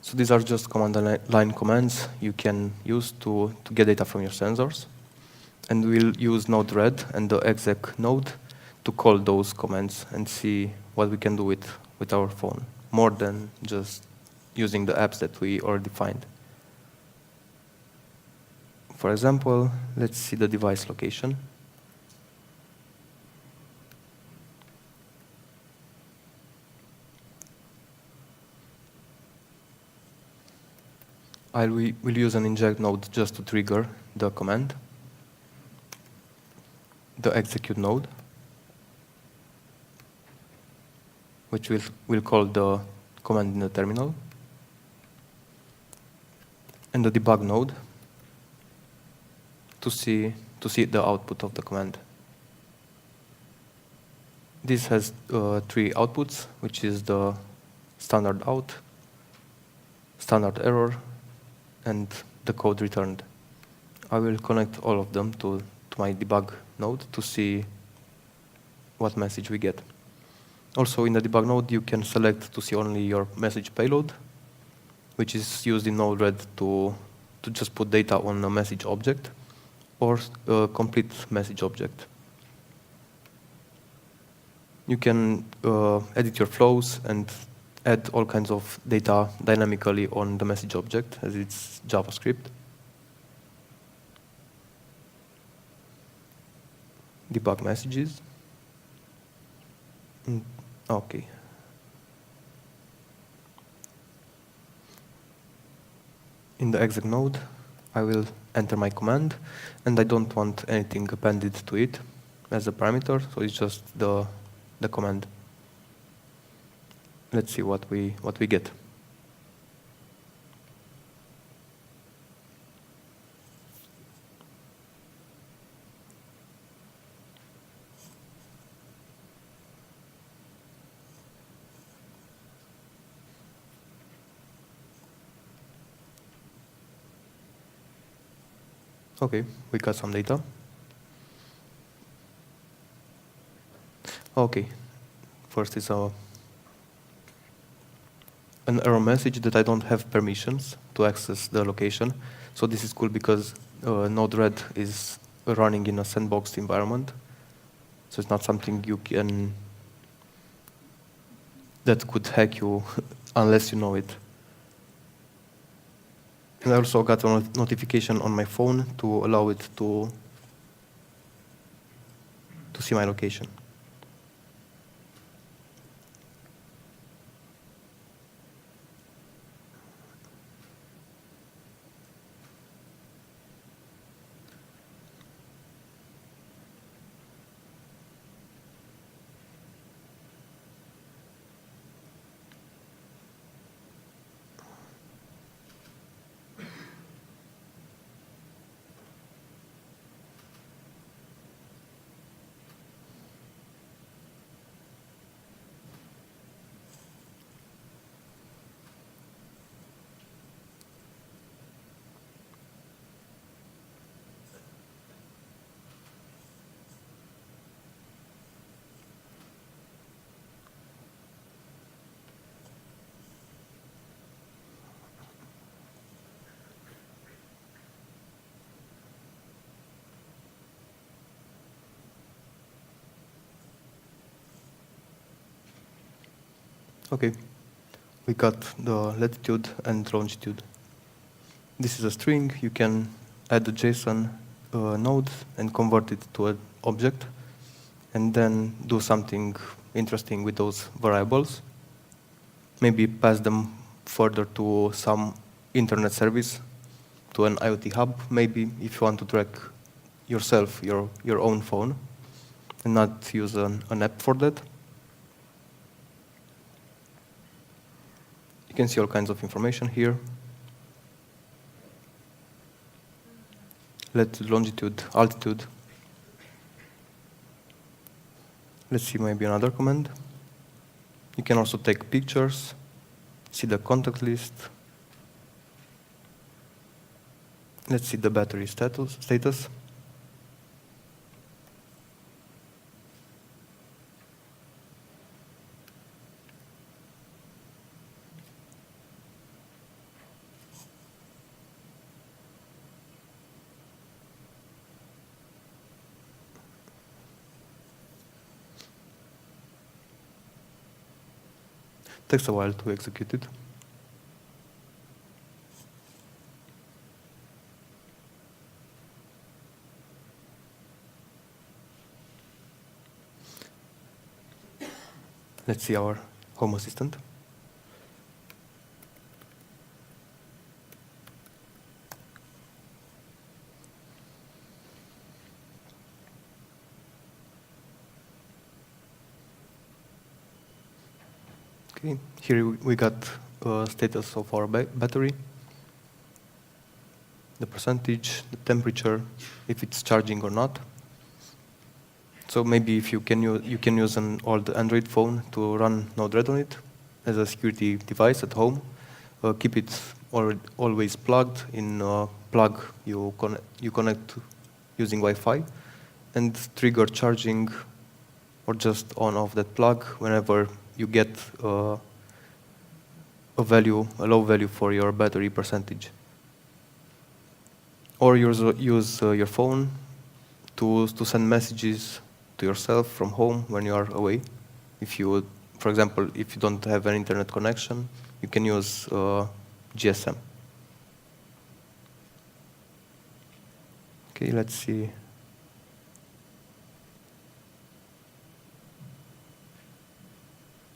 So these are just command line commands you can use to get data from your sensors. And we'll use Node-RED and the exec node to call those commands and see what we can do with our phone, more than just using the apps that we already defined. For example, let's see the device location. I will use an inject node just to trigger the command, the execute node, which will call the command in the terminal, and the debug node to see the output of the command. This has 3 outputs, which is the standard out, standard error, and the code returned. I will connect all of them to my debug node to see what message we get. Also, in the debug node, you can select to see only your message payload, which is used in Node-RED to just put data on a message object, or a complete message object. You can edit your flows and add all kinds of data dynamically on the message object, as it's JavaScript. Debug messages. Okay. In the exec node, I will enter my command, and I don't want anything appended to it as a parameter, so it's just the command. Let's see what we get. Okay, we got some data. Okay, first is an error message that I don't have permissions to access the location. So this is cool because Node-RED is running in a sandboxed environment. So it's not something that could hack you unless you know it. And I also got a notification on my phone to allow it to see my location. Okay, we got the latitude and longitude. This is a string. You can add a JSON node and convert it to an object, and then do something interesting with those variables. Maybe pass them further to some internet service, to an IoT hub, maybe if you want to track yourself, your own phone, and not use an app for that. You can see all kinds of information here. Latitude, longitude, altitude. Let's see maybe another command. You can also take pictures, see the contact list. Let's see the battery status. Takes a while to execute it. Let's see our Home Assistant. Okay, here we got status of our battery, the percentage, the temperature, if it's charging or not. So maybe if you can use an old Android phone to run Node-RED on it as a security device at home. Keep it always plugged in plug you connect using Wi-Fi, and trigger charging or just on off that plug whenever you get a low value for your battery percentage. Or use your phone to send messages to yourself from home when you are away. If you, for example, if you don't have an internet connection, you can use GSM. Okay, let's see.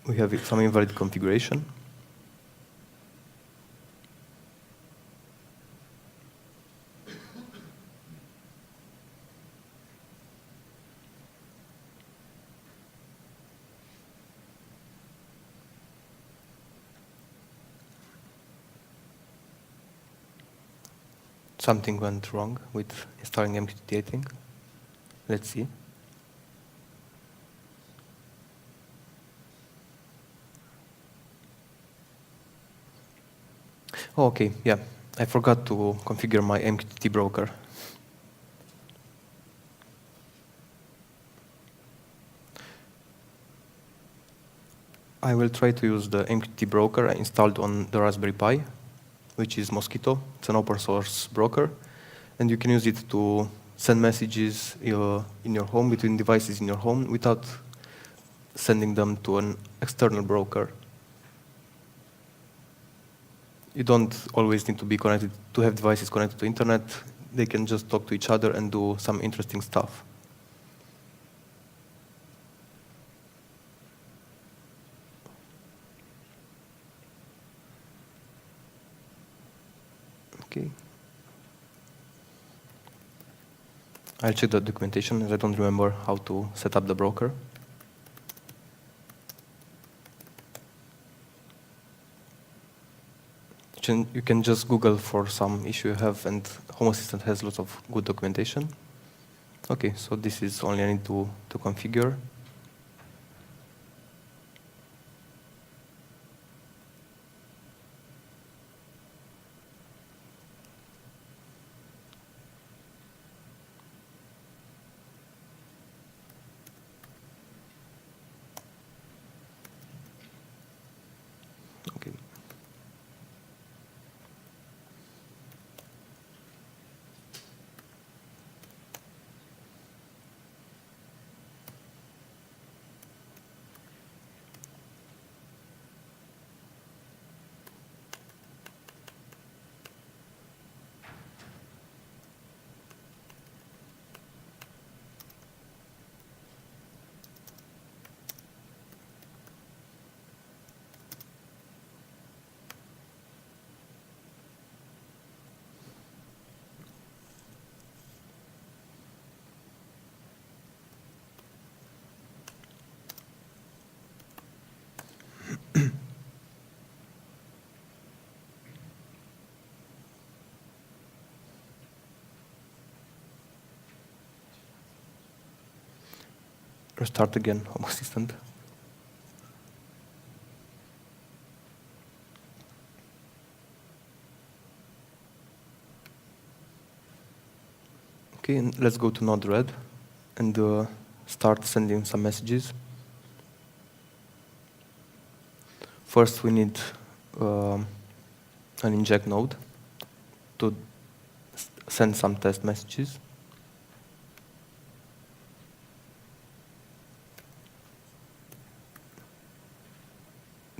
We have some invalid configuration. Something went wrong with installing MQTT, I think. Let's see. Oh, okay, yeah. I forgot to configure my MQTT broker. I will try to use the MQTT broker I installed on the Raspberry Pi, which is Mosquito. It's an open source broker, and you can use it to send messages in your home, between devices in your home, without sending them to an external broker. You don't always need to be connected, to have devices connected to internet. They can just talk to each other and do some interesting stuff. Okay. I'll check the documentation, as I don't remember how to set up the broker. You can just Google for some issue you have, and HomeAssistant has lots of good documentation. Okay, so this is only I need to configure. Okay. Restart again, HomeAssistant. Okay, and let's go to Node-RED and start sending some messages. First, we need an inject node to send some test messages.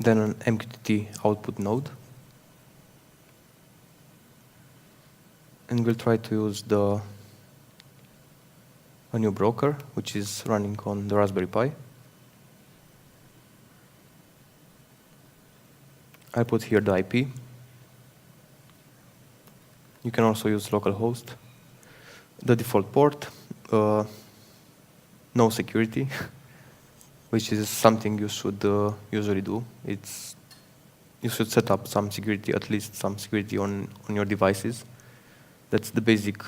Then an MQTT output node. And we'll try to use a new broker, which is running on the Raspberry Pi. I put here the IP. You can also use localhost. The default port, no security. which is something you should usually do. You should set up some security, at least some security on your devices. That's the basic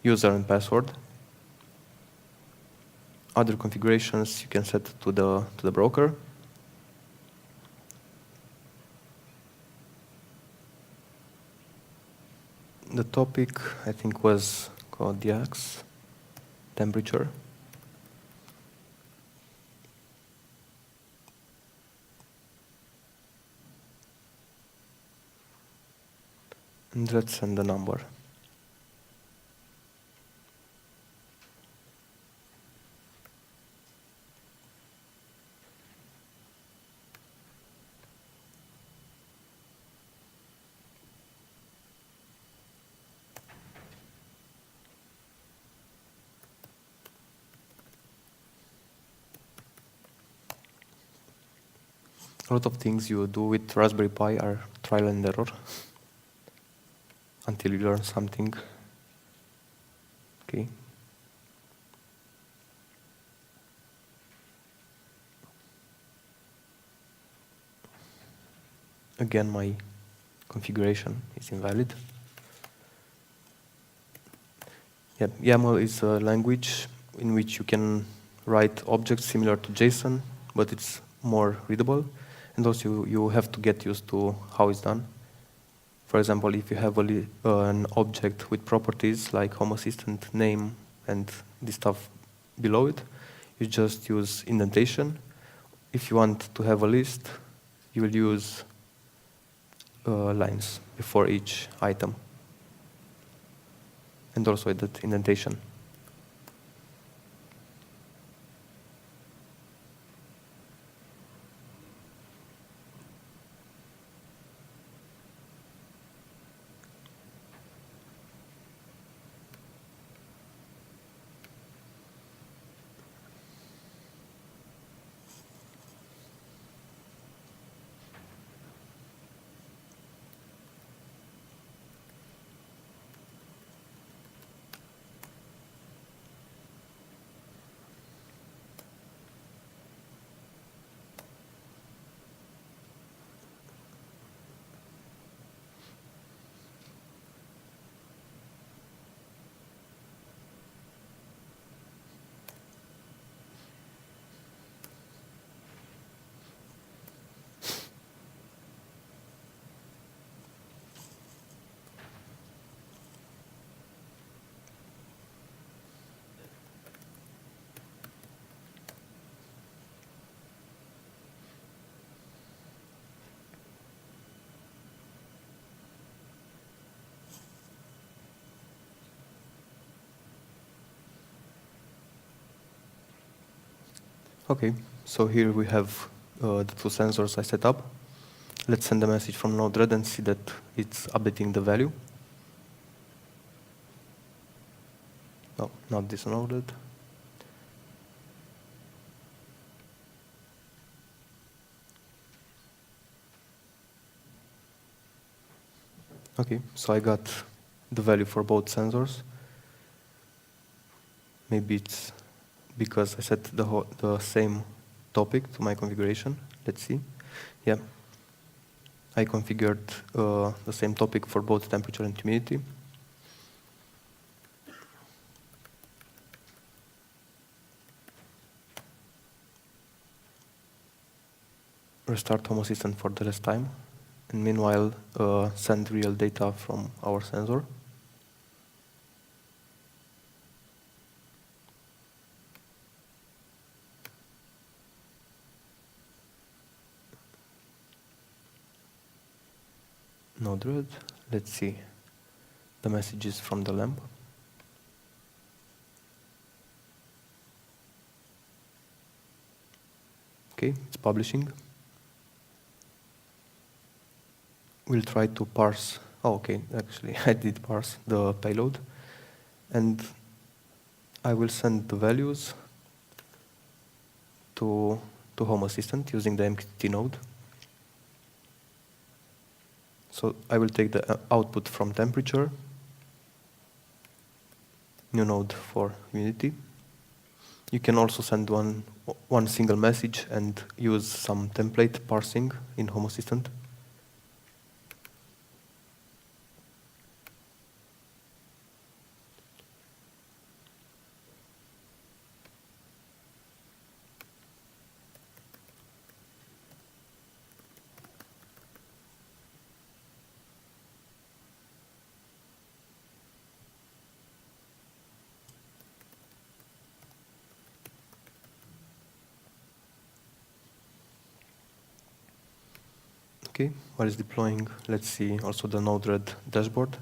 user and password. Other configurations you can set to the broker. The topic, I think, was called Diax, temperature. And let's send the number. A lot of things you do with Raspberry Pi are trial and error until you learn something. Okay. Again, my configuration is invalid. Yeah, YAML is a language in which you can write objects similar to JSON, but it's more readable. And also, you have to get used to how it's done. For example, if you have an object with properties like HomeAssistant name and this stuff below it, you just use indentation. If you want to have a list, you will use lines before each item. And also that indentation. Okay, so here we have the two sensors I set up. Let's send a message from Node-RED and see that it's updating the value. No, not this Node-RED. Okay, so I got the value for both sensors. Maybe it's because I set the same topic to my configuration. Let's see. Yeah, I configured the same topic for both temperature and humidity. Restart HomeAssistant for the last time, and meanwhile send real data from our sensor. Node-RED. Let's see the messages from the lamp. Okay, it's publishing. We'll try to parse. Oh, okay, actually, I did parse the payload. And I will send the values to HomeAssistant using the MQTT node. So I will take the output from temperature, new node for humidity. You can also send one one single message and use some template parsing in HomeAssistant. Okay, while it's deploying, let's see also the Node-RED dashboard.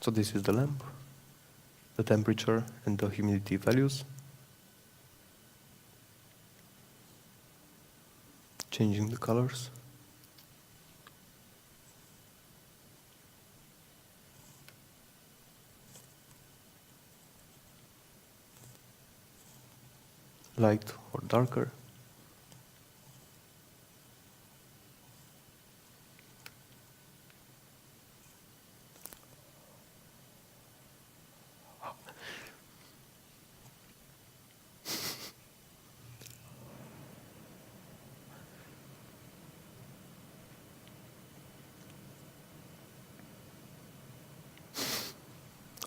So this is the lamp, the temperature, and the humidity values. Changing the colors. Light or darker.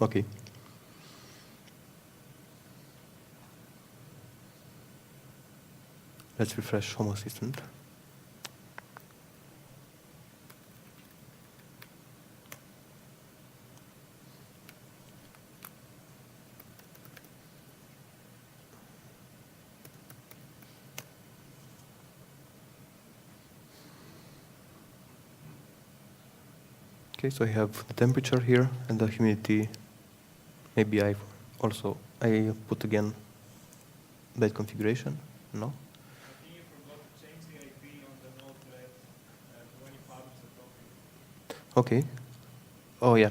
Okay. Let's refresh HomeAssistant. Okay, so I have the temperature here and the humidity. Maybe I put again bad configuration. No? I think you forgot to change the IP on the Node-RED when you publish the topic. Okay. Oh yeah,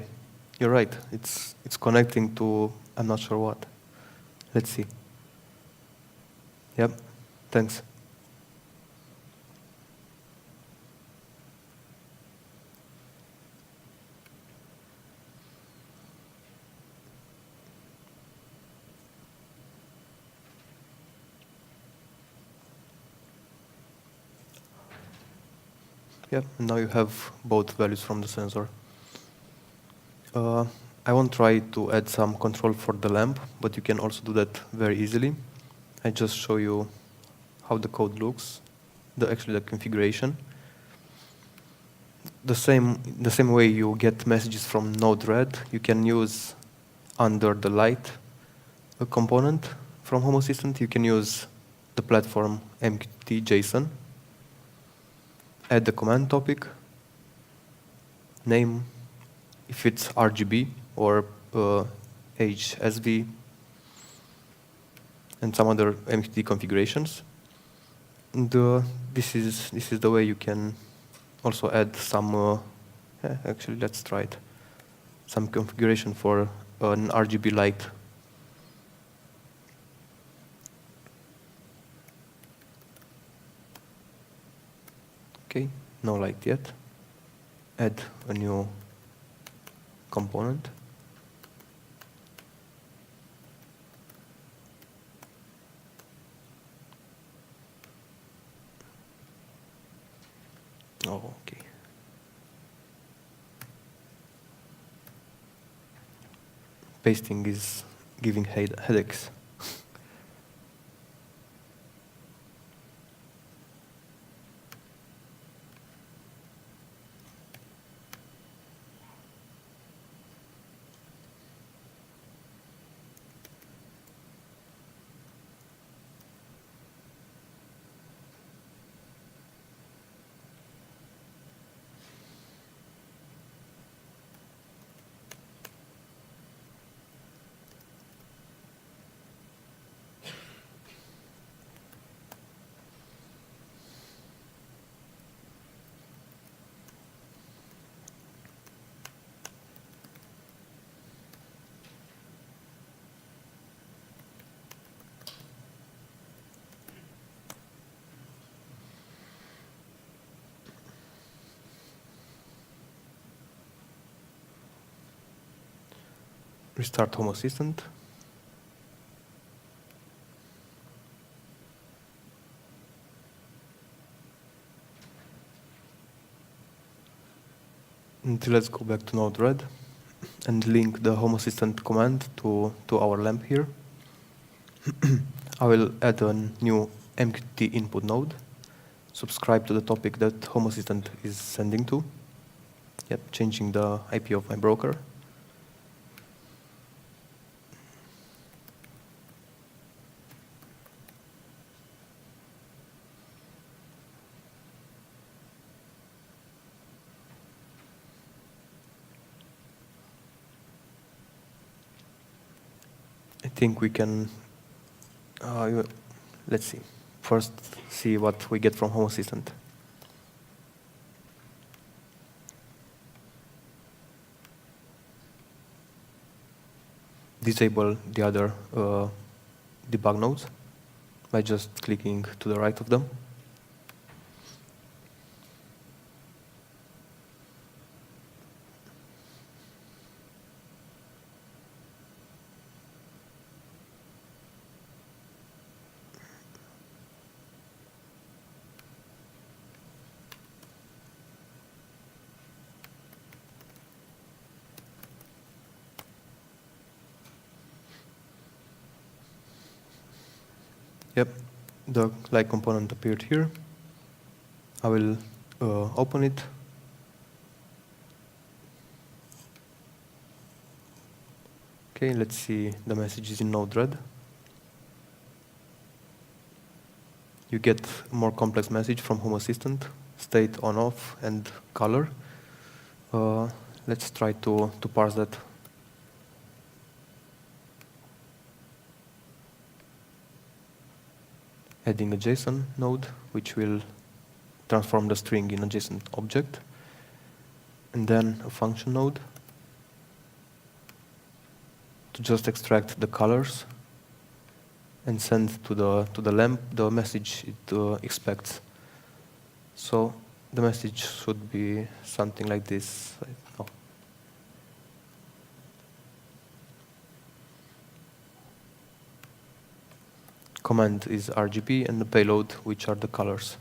you're right. It's connecting to I'm not sure what. Let's see. Yep. Thanks. Yep. And now you have both values from the sensor. I won't try to add some control for the lamp, but you can also do that very easily. I just show you how the code looks, actually the configuration. The same way you get messages from Node-RED, you can use under the light component from HomeAssistant, you can use the platform MQTT JSON, add the command topic, name, if it's RGB or HSV, and some other MQTT configurations. And this is the way you can also add some. Actually, let's try it. Some configuration for an RGB light. Okay, no light yet. Add a new component. Oh, okay. Pasting is giving headaches. Restart HomeAssistant. And let's go back to Node-RED and link the HomeAssistant command to our lamp here. I will add a new MQTT input node, subscribe to the topic that HomeAssistant is sending to. Yep, changing the IP of my broker. I think we can, let's see. First, see what we get from HomeAssistant. Disable the other debug nodes by just clicking to the right of them. Yep, the like component appeared here. I will open it. Okay, let's see the messages in Node-RED. You get a more complex message from HomeAssistant, state on off and color. Let's try to parse that. Adding a JSON node, which will transform the string in a JSON object. And then a function node to just extract the colors and send to the lamp the message it expects. So the message should be something like this. Oh. Command is RGB and the payload, which are the colors.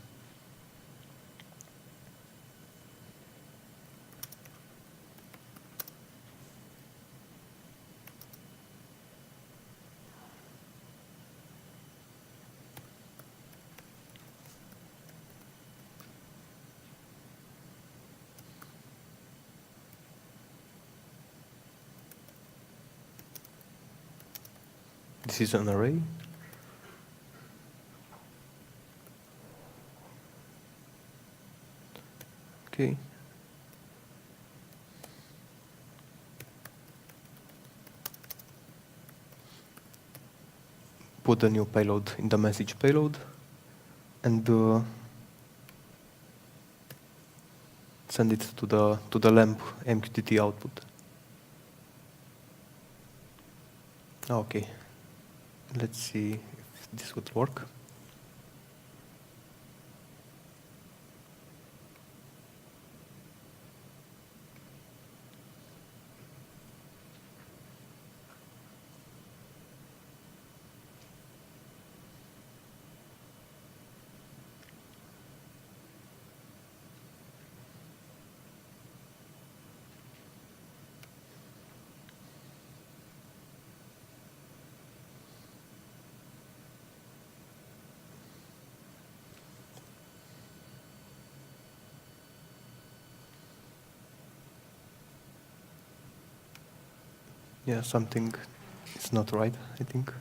This is an array. Okay. Put a new payload in the message payload and send it to the lamp MQTT output. Okay. Let's see if this would work. Yeah, something is not right, I think.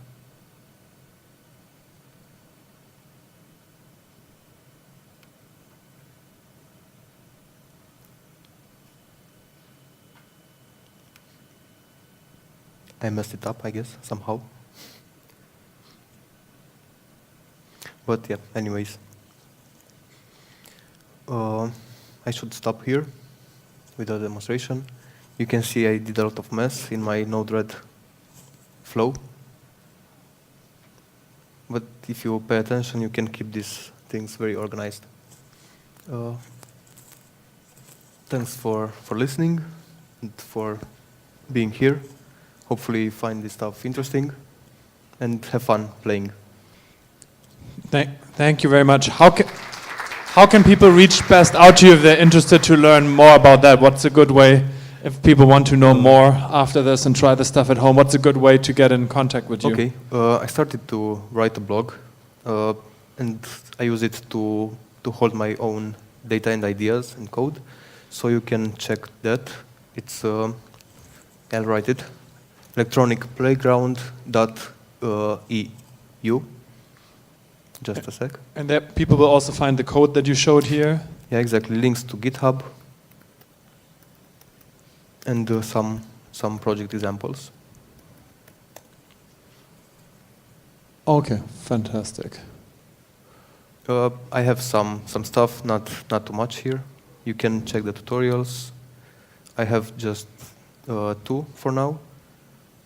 I messed it up, I guess, somehow. But yeah, anyways. I should stop here with the demonstration. You can see I did a lot of mess in my Node-RED flow. But if you pay attention, you can keep these things very organized. Thanks for listening and for being here. hopefully find this stuff interesting and have fun playing. Thank you very much. How can people reach best out to you if they're interested to learn more about that? What's a good way, if people want to know more after this and try the stuff at home, what's a good way to get in contact with you? Okay, I started to write a blog, and I use it to hold my own data and ideas and code. So you can check that. It's, I'll write it, electronicplayground.eu. Just a sec. And there people will also find the code that you showed here. Yeah, exactly. Links to GitHub and some project examples. Okay, fantastic. I have some stuff, not too much here. You can check the tutorials. I have just 2 for now.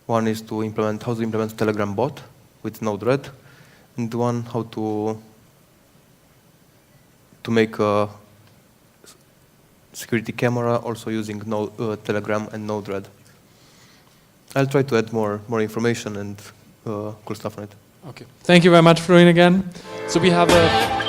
One is how to implement Telegram bot with Node-RED, and one how to make a security camera also using Telegram and Node-RED. I'll try to add more information and cool stuff on it. Okay. Thank you very much, Florin, again. So we have a